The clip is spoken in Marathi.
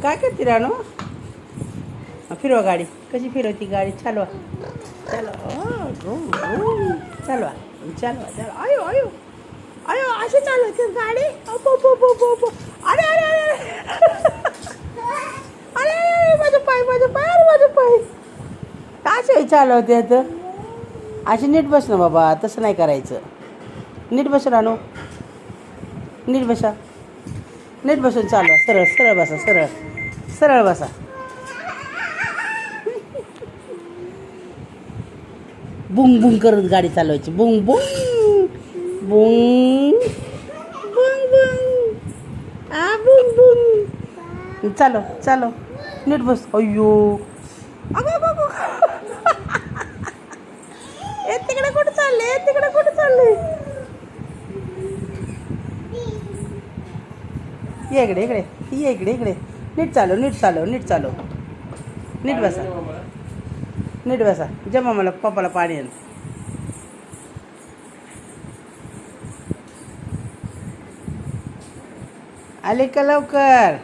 काय करते रानू? फिरवा गाडी. कशी फिरवती गाडी? चालवा चालवा. चालवा चालवा चालवा. अयो अयो अयो अशी चालवते गाडी. अरे अरे अरे अरे माझं पाय माझं पाय अरे माझं पाय. काय चालवते आता? अशी नीट बस ना बाबा, तसं नाही करायचं. नीट बस रानू, नीट बसा. नीट बसून चालवा. सरळ सरळ बसा. सरळ सरळ बसा. बुंग बुंग करत गाडी चालवायची. बुंग बुंग बुंग बुंग बुंग आ बुंग बुंग. चालो चालो. नीट बस. अय्यो अगं ए तिकडे कुठे चालले? तिकडे कुठे चालले? ये इकडे इकडे ये इकडे इकडे. नीट चालव नीट चालव नीट चालव. नीट बसा नीट बसा. जमा मला पप्पाला पाणी आण. आले का लवकर?